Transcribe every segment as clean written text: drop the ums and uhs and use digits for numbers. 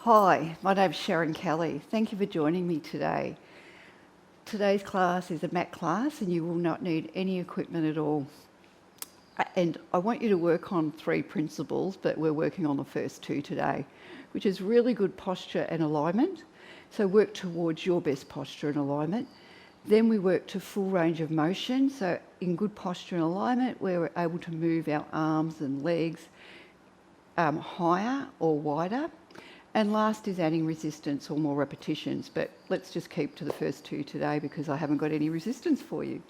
Hi, my name's Sharon Kelly. Thank you for joining me today. Today's class is a mat class and you will not need any equipment at all. And I want you to work on 3 principles, but we're working on the first 2 today, which is really good posture and alignment. So work towards your best posture and alignment. Then we work to full range of motion. So in good posture and alignment, we're able to move our arms and legs higher or wider. And last is adding resistance or more repetitions, but let's just keep to the first 2 today because I haven't got any resistance for you.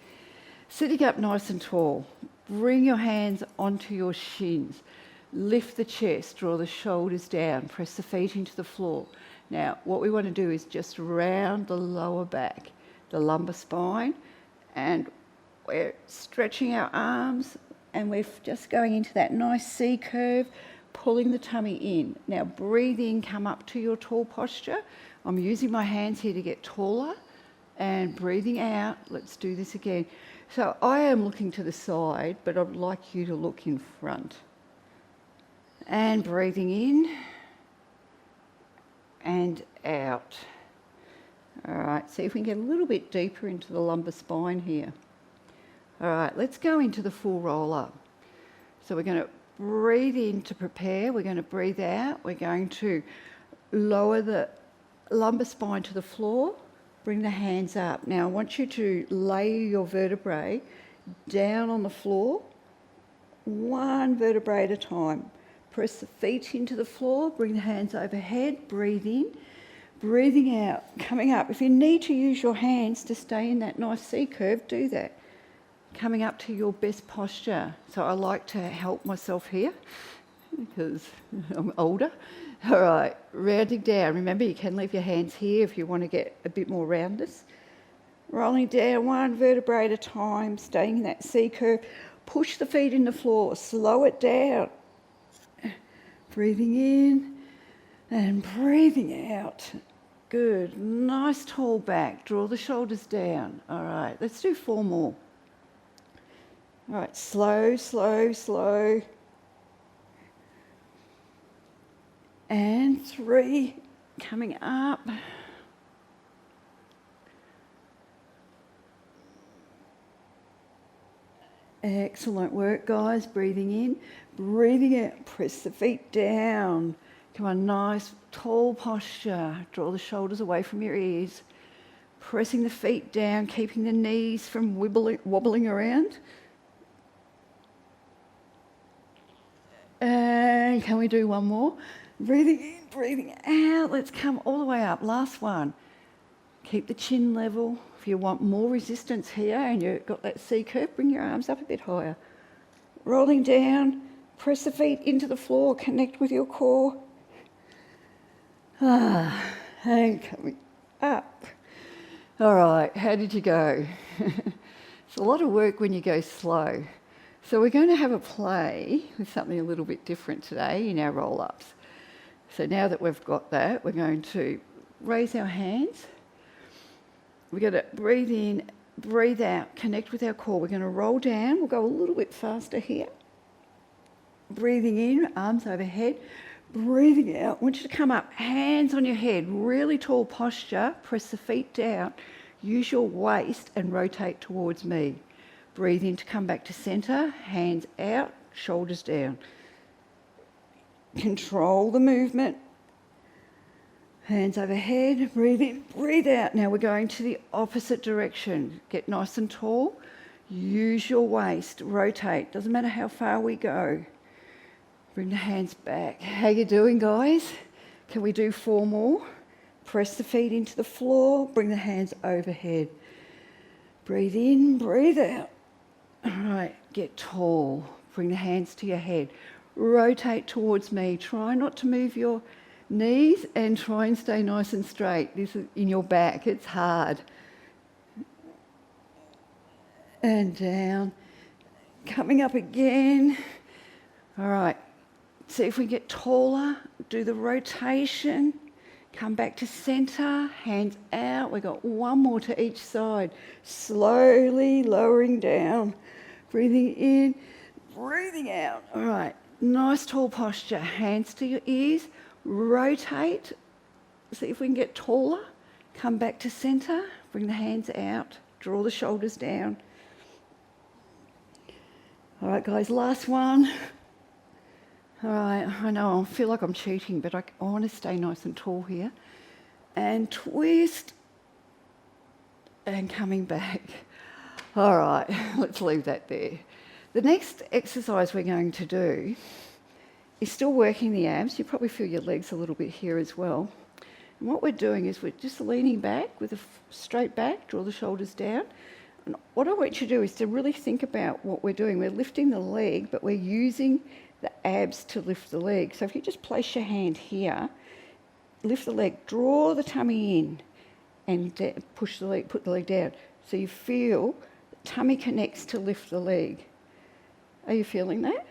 Sitting up nice and tall, bring your hands onto your shins, lift the chest, draw the shoulders down, press the feet into the floor. Now, what we want to do is just round the lower back, the lumbar spine, and we're stretching our arms and we're just going into that nice C curve, pulling the tummy in. Now breathe in, come up to your tall posture. I'm using my hands here to get taller and breathing out. Let's do this again. So I am looking to the side, but I'd like you to look in front. And breathing in and out. All right, see if we can get a little bit deeper into the lumbar spine here. All right, let's go into the full roll up. So we're going to breathe in to prepare. We're going to breathe out. We're going to lower the lumbar spine to the floor. Bring the hands up. Now I want you to lay your vertebrae down on the floor, 1 vertebrae at a time. Press the feet into the floor. Bring the hands overhead. Breathe in. Breathing out. Coming up. If you need to use your hands to stay in that nice C curve, do that. Coming up to your best posture. So I like to help myself here because I'm older. All right, rounding down. Remember, you can leave your hands here if you want to get a bit more roundness. Rolling down 1 vertebrae at a time, staying in that C curve. Push the feet in the floor, slow it down. Breathing in and breathing out. Good, nice tall back. Draw the shoulders down. All right, let's do 4 more. All right, slow, slow, slow. And 3, coming up. Excellent work, guys. Breathing in, breathing out. Press the feet down. Come on, nice, tall posture. Draw the shoulders away from your ears. Pressing the feet down, keeping the knees from wobbling around. And can we do 1 more? Breathing in, breathing out. Let's come all the way up. Last one. Keep the chin level. If you want more resistance here and you've got that C curve, bring your arms up a bit higher. Rolling down. Press the feet into the floor. Connect with your core. And coming up. All right, how did you go? It's a lot of work when you go slow. So we're going to have a play with something a little bit different today in our roll-ups. So now that we've got that, we're going to raise our hands. We're going to breathe in, breathe out, connect with our core. We're going to roll down. We'll go a little bit faster here. Breathing in, arms overhead. Breathing out. I want you to come up, hands on your head, really tall posture. Press the feet down. Use your waist and rotate towards me. Breathe in to come back to centre, hands out, shoulders down. Control the movement. Hands overhead, breathe in, breathe out. Now we're going to the opposite direction. Get nice and tall. Use your waist, rotate. Doesn't matter how far we go. Bring the hands back. How you doing, guys? Can we do 4 more? Press the feet into the floor, bring the hands overhead. Breathe in, breathe out. All right, get tall. Bring the hands to your head. Rotate towards me. Try not to move your knees and try and stay nice and straight. This is in your back. It's hard. And down. Coming up again. All right. See if we get taller. Do the rotation. Come back to centre. Hands out. We've got 1 more to each side. Slowly lowering down. Breathing in, breathing out. All right, nice tall posture. Hands to your ears. Rotate see if we can get taller. Come back to centre, bring the hands out, draw the shoulders down. All right, guys, last one. All right, I know, I feel like I'm cheating, but I want to stay nice and tall here. And twist, and coming back. All right, let's leave that there. The next exercise we're going to do is still working the abs. You probably feel your legs a little bit here as well. And what we're doing is we're just leaning back with a straight back, draw the shoulders down. And what I want you to do is to really think about what we're doing. We're lifting the leg, but we're using the abs to lift the leg. So if you just place your hand here, lift the leg, draw the tummy in, and push the leg, put the leg down. So you feel the tummy connects to lift the leg. Are you feeling that?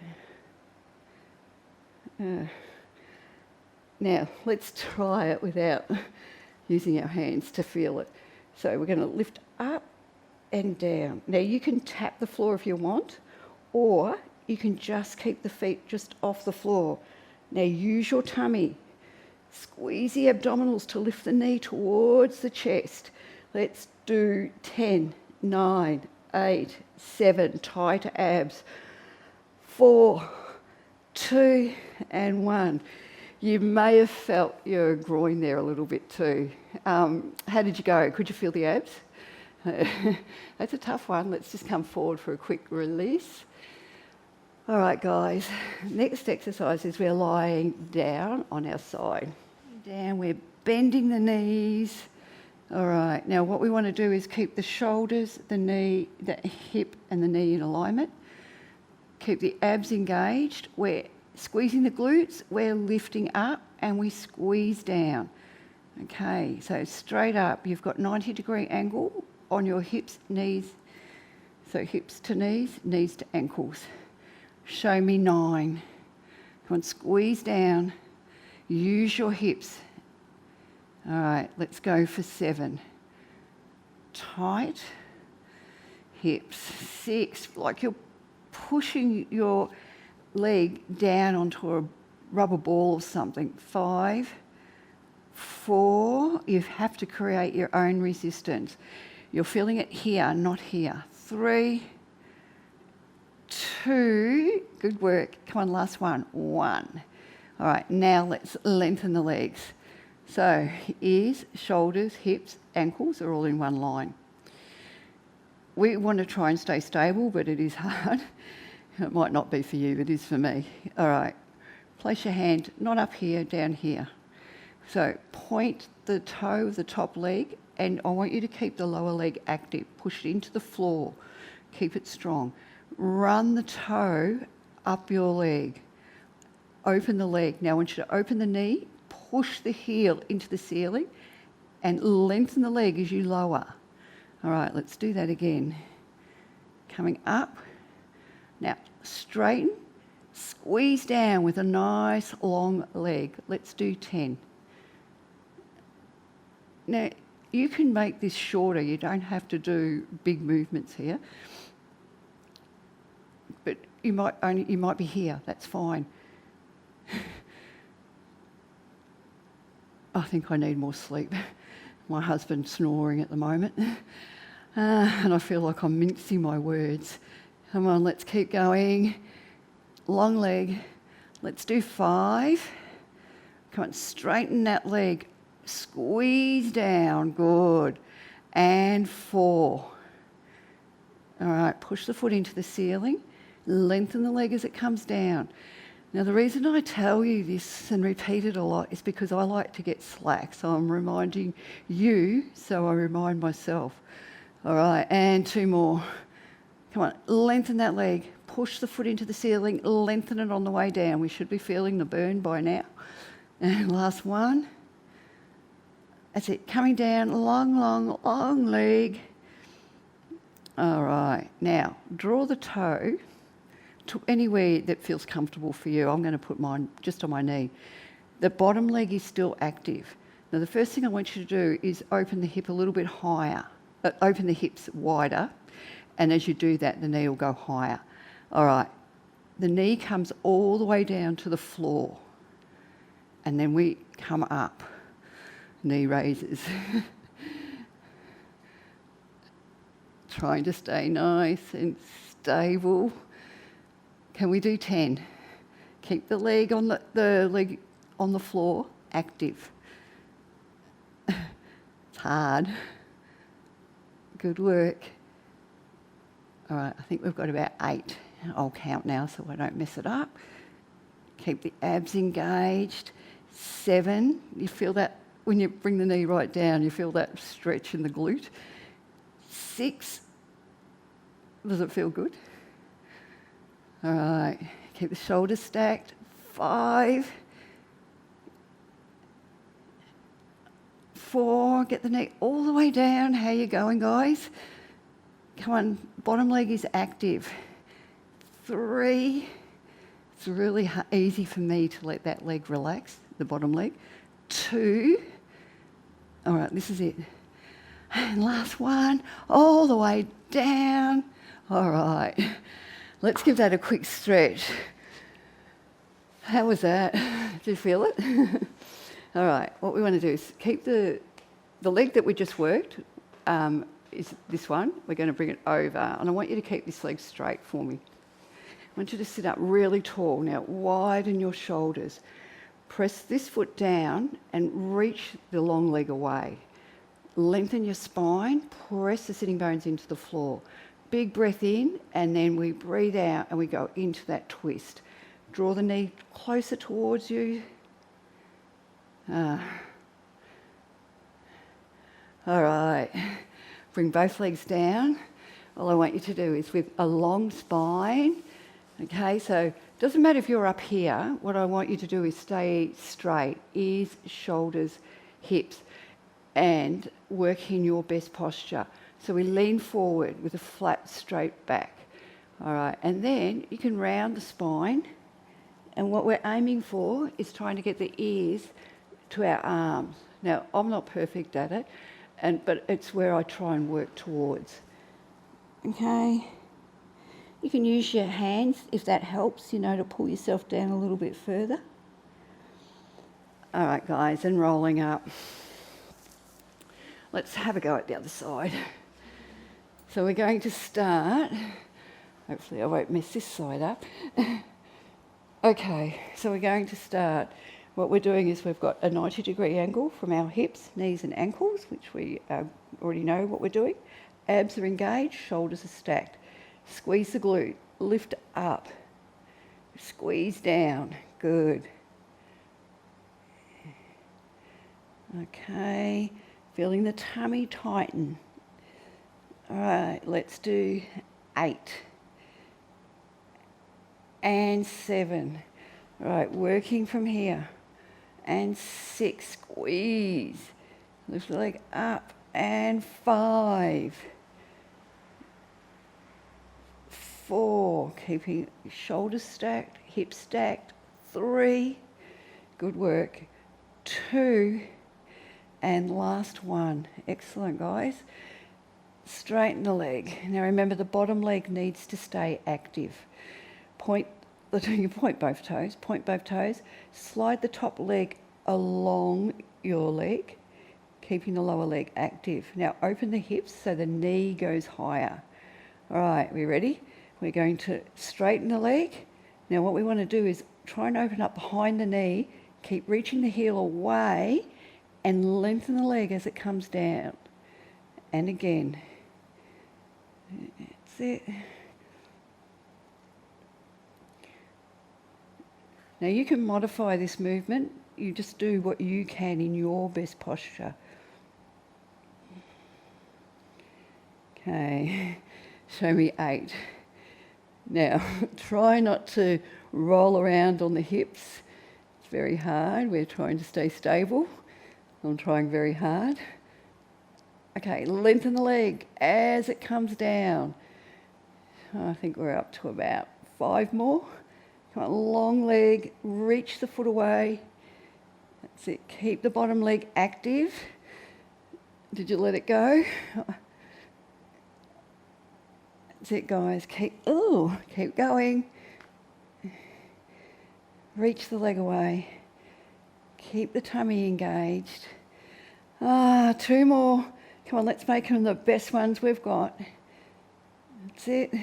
Now, let's try it without using our hands to feel it. So we're going to lift up and down. Now, you can tap the floor if you want, or you can just keep the feet just off the floor. Now, use your tummy. Squeeze the abdominals to lift the knee towards the chest. Let's do 10, 9, 8, 7, tight abs. 4, 2, and 1. You may have felt your groin there a little bit too. How did you go? Could you feel the abs? That's a tough one. Let's just come forward for a quick release. All right, guys. Next exercise is we're lying down on our side. Down, we're bending the knees. All right. Now, what we want to do is keep the shoulders, the knee, the hip, and the knee in alignment. Keep the abs engaged. We're squeezing the glutes, we're lifting up, and we squeeze down. Okay, so straight up, you've got 90-degree angle on your hips, knees. So hips to knees to ankles. Show me 9. Come on, squeeze down. Use your hips. All right, let's go for 7. Tight. Hips. 6, like you're pushing your leg down onto a rubber ball or something. 5, 4, you have to create your own resistance. You're feeling it here, not here. 3, 2, good work. Come on, last one. 1. All right, now let's lengthen the legs. So ears, shoulders, hips, ankles are all in one line. We want to try and stay stable, but it is hard. It might not be for you, but it is for me. All right, place your hand not up here, down here. So point the toe of the top leg, and I want you to keep the lower leg active. Push it into the floor. Keep it strong. Run the toe up your leg. Open the leg. Now I want you to open the knee, push the heel into the ceiling, and lengthen the leg as you lower. All right, let's do that again. Coming up. Now, straighten, squeeze down with a nice long leg. Let's do 10. Now, you can make this shorter. You don't have to do big movements here. But you might be here. That's fine. I think I need more sleep. My husband's snoring at the moment. And I feel like I'm mincing my words. Come on, let's keep going. Long leg. Let's do 5. Come on, straighten that leg. Squeeze down. Good. And 4. All right, push the foot into the ceiling. Lengthen the leg as it comes down. Now, the reason I tell you this and repeat it a lot is because I like to get slack. So I'm reminding you, so I remind myself. All right, and 2 more. Come on, lengthen that leg. Push the foot into the ceiling. Lengthen it on the way down. We should be feeling the burn by now. And last one. That's it. Coming down, long, long, long leg. All right. Now, draw the toe to anywhere that feels comfortable for you. I'm going to put mine just on my knee. The bottom leg is still active. Now, the first thing I want you to do is open the hip a little bit higher. Open the hips wider. And as you do that, the knee will go higher. All right. The knee comes all the way down to the floor. And then we come up. knee raises. Trying to stay nice and stable. Can we do 10? Keep the leg on the leg on the floor, active. It's hard. Good work. All right, I think we've got about 8. I'll count now so I don't mess it up. Keep the abs engaged. 7, you feel that when you bring the knee right down, you feel that stretch in the glute. 6, does it feel good? All right, keep the shoulders stacked. 5, 4, get the neck all the way down. How you going, guys? Come on, bottom leg is active. 3, it's really easy for me to let that leg relax, the bottom leg. 2, all right, this is it. And last one, all the way down. All right, let's give that a quick stretch. How was that? Did you feel it? All right, what we want to do is keep the leg that we just worked, is this one. We're going to bring it over, and I want you to keep this leg straight for me. I want you to sit up really tall. Now, widen your shoulders. Press this foot down and reach the long leg away. Lengthen your spine, press the sitting bones into the floor. Big breath in, and then we breathe out and we go into that twist. Draw the knee closer towards you. All right. Bring both legs down. All I want you to do is with a long spine. Okay, so it doesn't matter if you're up here. What I want you to do is stay straight, ears, shoulders, hips, and work in your best posture. So we lean forward with a flat, straight back. All right, and then you can round the spine. And what we're aiming for is trying to get the ears to our arms. Now, I'm not perfect at it, but it's where I try and work towards. Okay. You can use your hands if that helps, to pull yourself down a little bit further. All right, guys, and rolling up. Let's have a go at the other side. So we're going to start. Hopefully I won't mess this side up. Okay, so we're going to start. What we're doing is we've got a 90-degree angle from our hips, knees and ankles, which we already know what we're doing. Abs are engaged, shoulders are stacked. Squeeze the glute, lift up, squeeze down, good. Okay, feeling the tummy tighten. All right, let's do 8 and 7. All right, working from here. And 6, squeeze. Lift the leg up. And 5. 4, keeping shoulders stacked, hips stacked. 3, good work. 2, and last one. Excellent, guys. Straighten the leg. Now remember, the bottom leg needs to stay active. Point both toes. Slide the top leg along your leg, keeping the lower leg active. Now open the hips so the knee goes higher. All right, we ready? We're going to straighten the leg. Now what we want to do is try and open up behind the knee, keep reaching the heel away, and lengthen the leg as it comes down. And again. That's it. Now you can modify this movement. You just do what you can in your best posture. Okay, show me 8. Now try not to roll around on the hips. It's very hard. We're trying to stay stable. I'm trying very hard. Okay, lengthen the leg as it comes down. I think we're up to about 5 more. Come on, long leg, reach the foot away. That's it. Keep the bottom leg active. Did you let it go? That's it, guys. Keep going. Reach the leg away. Keep the tummy engaged. Two more. Come on, let's make them the best ones we've got. That's it.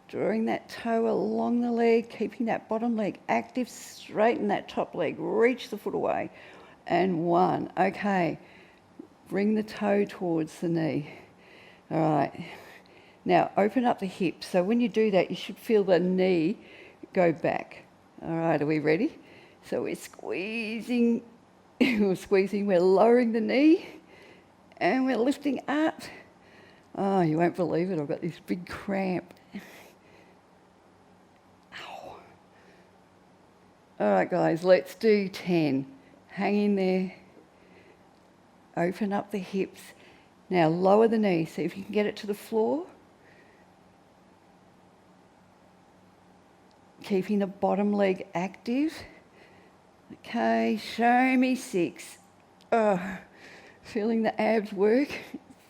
Drawing that toe along the leg, keeping that bottom leg active, straighten that top leg, reach the foot away. And one. Okay. Bring the toe towards the knee. All right. Now, open up the hips. So when you do that, you should feel the knee go back. All right, are we ready? So we're squeezing, we're lowering the knee, and we're lifting up. Oh, you won't believe it, I've got this big cramp. Ow. All right, guys, let's do 10. Hang in there. Open up the hips. Now lower the knee, see if you can get it to the floor. Keeping the bottom leg active. Okay, show me 6. Feeling the abs work.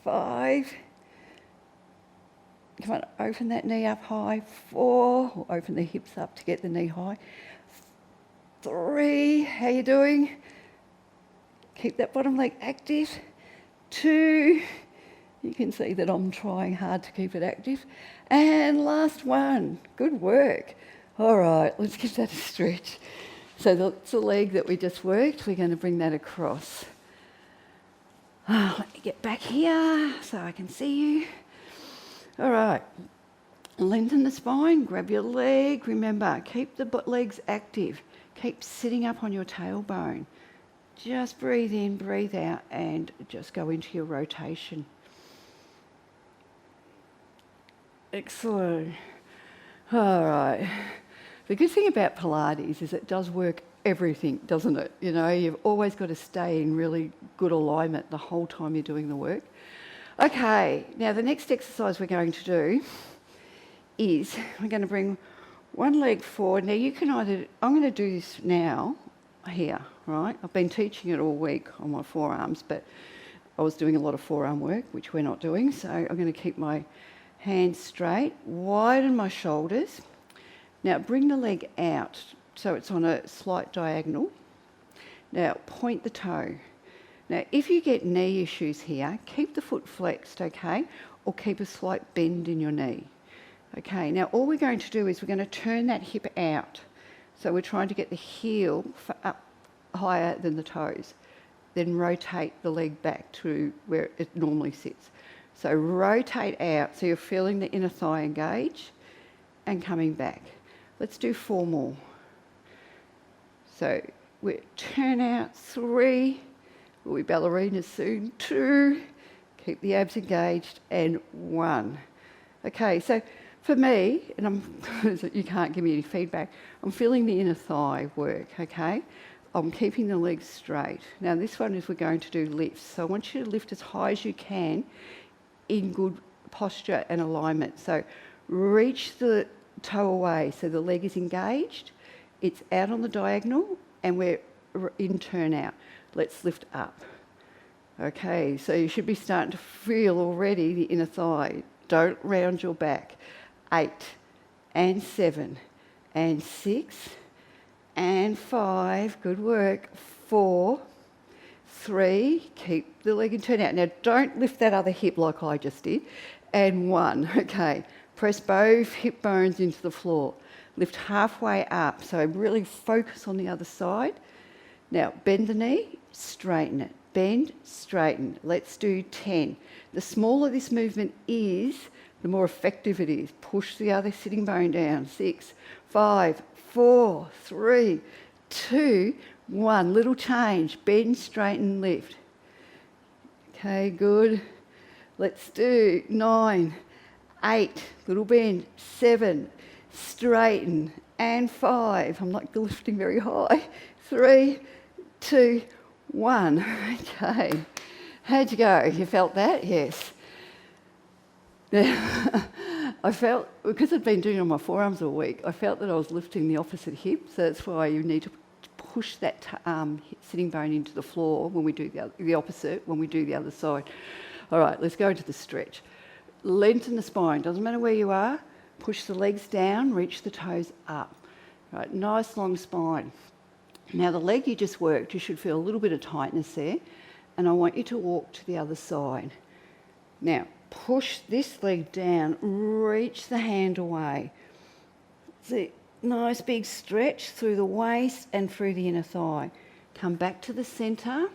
5. Come on, open that knee up high. 4. Or open the hips up to get the knee high. 3. How you doing? Keep that bottom leg active. 2. You can see that I'm trying hard to keep it active. And last one. Good work. All right, let's give that a stretch. So that's the leg that we just worked. We're going to bring that across. Let me get back here so I can see you. All right. Lengthen the spine, grab your leg. Remember, keep the legs active. Keep sitting up on your tailbone. Just breathe in, breathe out, and just go into your rotation. Excellent. All right. The good thing about Pilates is it does work everything, doesn't it? You know, you've always got to stay in really good alignment the whole time you're doing the work. Okay, now the next exercise we're going to do is we're going to bring one leg forward. Now you can I'm going to do this now, here, right? I've been teaching it all week on my forearms, but I was doing a lot of forearm work, which we're not doing, so I'm going to keep my hands straight, widen my shoulders. Now bring the leg out so it's on a slight diagonal. Now point the toe. Now if you get knee issues here, keep the foot flexed, okay? Or keep a slight bend in your knee. Okay, now all we're going to do is we're going to turn that hip out. So we're trying to get the heel up higher than the toes. Then rotate the leg back to where it normally sits. So rotate out so you're feeling the inner thigh engage and coming back. Let's do 4 more. So we turn out 3. We'll be ballerinas soon. 2. Keep the abs engaged. And 1. Okay, so for me, and you can't give me any feedback, I'm feeling the inner thigh work, okay? I'm keeping the legs straight. Now this one is we're going to do lifts. So I want you to lift as high as you can in good posture and alignment. So reach the toe away so the leg is engaged, it's out on the diagonal, and we're in turn out. Let's lift up. Okay, so you should be starting to feel already the inner thigh. Don't round your back. 8 and 7 and 6 and 5. Good work. 4, 3. Keep the leg and turn out. Now don't lift that other hip like I just did. And 1. Okay. Press both hip bones into the floor. Lift halfway up. So really focus on the other side. Now bend the knee, straighten it. Bend, straighten. Let's do 10. The smaller this movement is, the more effective it is. Push the other sitting bone down. 6, 5, 4, 3, 2, 1. Little change. Bend, straighten, lift. Okay, good. Let's do 9, 8. Little bend. 7. Straighten. And 5. I'm not lifting very high. 3, 2, 1. Okay. How'd you go? You felt that? Yes. Now, I felt, because I'd been doing it on my forearms all week, I felt that I was lifting the opposite hip, so that's why you need to push that sitting bone into the floor when we do the opposite, when we do the other side. All right, let's go into the stretch. Lengthen the spine, doesn't matter where you are, push the legs down, reach the toes up. Right, nice long spine. Now the leg you just worked, you should feel a little bit of tightness there, and I want you to walk to the other side. Now, push this leg down, reach the hand away. See, nice big stretch through the waist and through the inner thigh. Come back to the centre,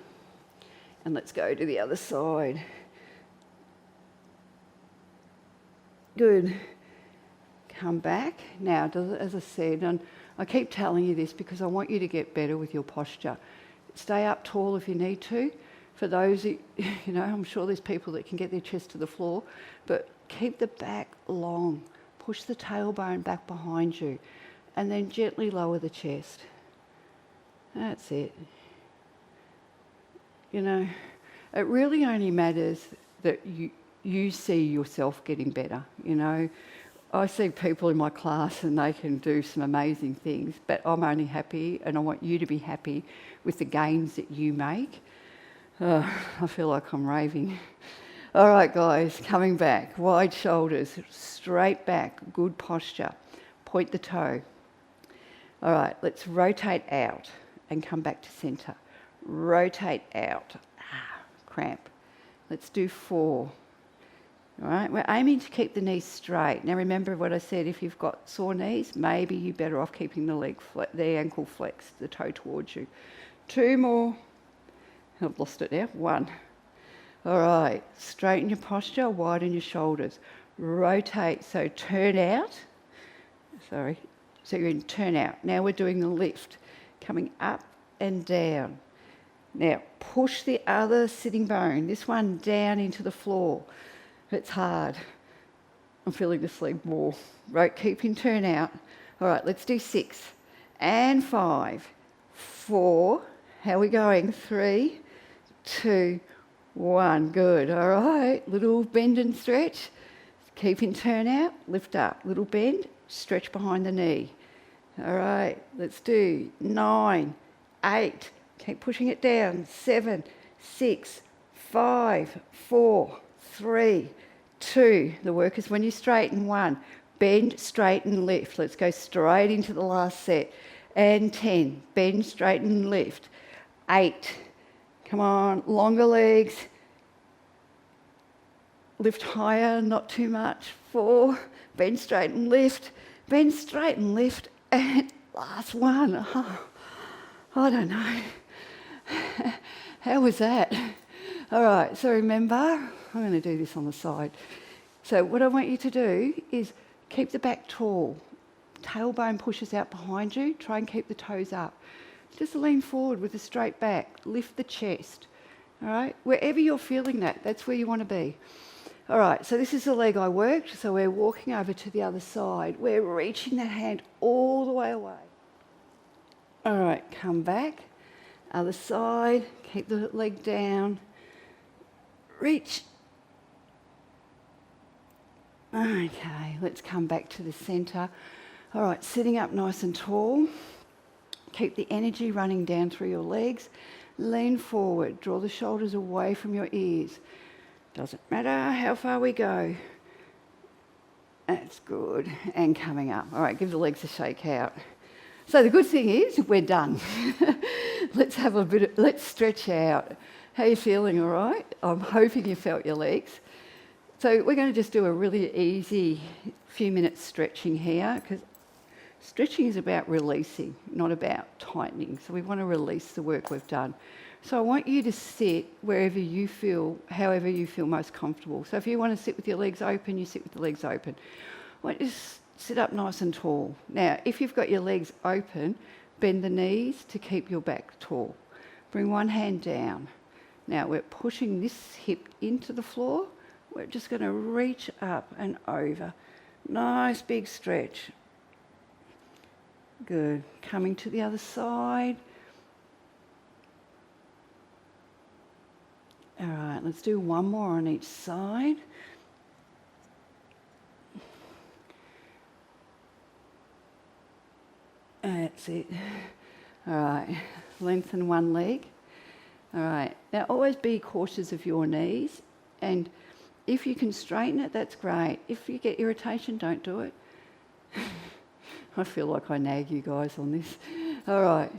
and let's go to the other side. Good. Come back. Now, as I said, and I keep telling you this because I want you to get better with your posture. Stay up tall if you need to. For those, I'm sure there's people that can get their chest to the floor, but keep the back long. Push the tailbone back behind you, and then gently lower the chest. That's it. It really only matters that you see yourself getting better. I see people in my class and they can do some amazing things, but I'm only happy, and I want you to be happy with the gains that you make. I feel like I'm raving. All right, guys, coming back. Wide shoulders, straight back, good posture. Point the toe. All right, let's rotate out and come back to centre. Rotate out. Cramp. Let's do 4. All right, we're aiming to keep the knees straight. Now remember what I said, if you've got sore knees, maybe you're better off keeping the ankle flexed, the toe towards you. 2 more. I've lost it now. 1. All right, straighten your posture, widen your shoulders. Rotate, so turn out. So you're in turn out. Now we're doing the lift, coming up and down. Now push the other sitting bone, this one down into the floor. It's hard. I'm feeling this leg more. Right, keep in turn out. All right, let's do 6 and 5, 4. How are we going? 3, 2, 1. Good. All right, little bend and stretch. Keep in turn out, lift up. Little bend, stretch behind the knee. All right, let's do 9, 8. Keep pushing it down. 7, 6, 5, 4, 3, 2. The work is when you straighten. 1. Bend, straighten, lift. Let's go straight into the last set. And 10. Bend, straighten, lift. 8. Come on, longer legs. Lift higher, not too much. 4. Bend, straighten, lift. Bend, straighten, lift. And last one. I don't know. How was that? All right, so remember, I'm going to do this on the side. So what I want you to do is keep the back tall. Tailbone pushes out behind you. Try and keep the toes up. Just lean forward with a straight back. Lift the chest. All right, wherever you're feeling that, that's where you want to be. All right, so this is the leg I worked. So we're walking over to the other side. We're reaching that hand all the way away. All right, come back. Other side. Keep the leg down. Reach. Okay, let's come back to the centre. All right, sitting up nice and tall. Keep the energy running down through your legs. Lean forward. Draw the shoulders away from your ears. Doesn't matter how far we go. That's good. And coming up. All right, give the legs a shake out. So the good thing is we're done. Let's stretch out. How are you feeling, all right? I'm hoping you felt your legs. So we're going to just do a really easy few minutes stretching here, because stretching is about releasing, not about tightening. So we want to release the work we've done. So I want you to sit wherever you feel, however you feel most comfortable. So if you want to sit with your legs open, you sit with the legs open. I want you to sit up nice and tall. Now, if you've got your legs open, bend the knees to keep your back tall. Bring one hand down. Now we're pushing this hip into the floor. We're just going to reach up and over. Nice big stretch. Good. Coming to the other side. All right, let's do one more on each side. That's it. All right, lengthen one leg. All right, now always be cautious of your knees, and if you can straighten it, that's great. If you get irritation, don't do it. I feel like I nag you guys on this. All right,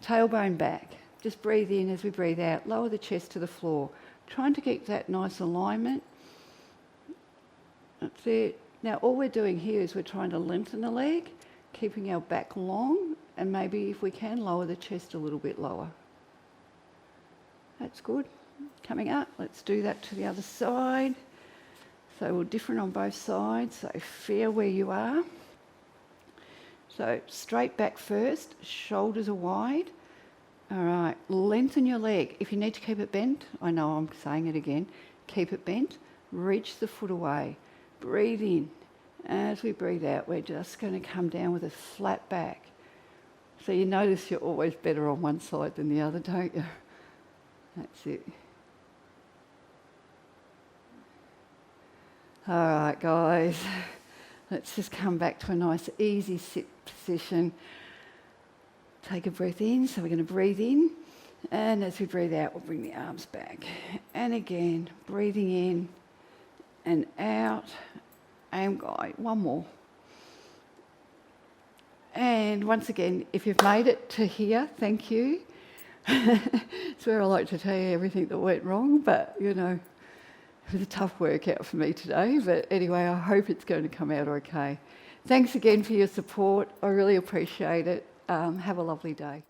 tailbone back. Just breathe in as we breathe out. Lower the chest to the floor. Trying to keep that nice alignment. That's it. Now all we're doing here is we're trying to lengthen the leg, keeping our back long, and maybe if we can lower the chest a little bit lower. That's good. Coming up, let's do that to the other side. So we're different on both sides, so feel where you are. So straight back first, shoulders are wide. All right, lengthen your leg. If you need to keep it bent, I know I'm saying it again, keep it bent, reach the foot away. Breathe in. As we breathe out, we're just going to come down with a flat back. So you notice you're always better on one side than the other, don't you? That's it. All right, guys. Let's just come back to a nice, easy sit position. Take a breath in. So we're going to breathe in. And as we breathe out, we'll bring the arms back. And again, breathing in and out. And one more. And once again, if you've made it to here, thank you. It's where I like to tell you everything that went wrong, but you know, it was a tough workout for me today. But anyway, I hope it's going to come out okay. Thanks again for your support. I really appreciate it. Have a lovely day.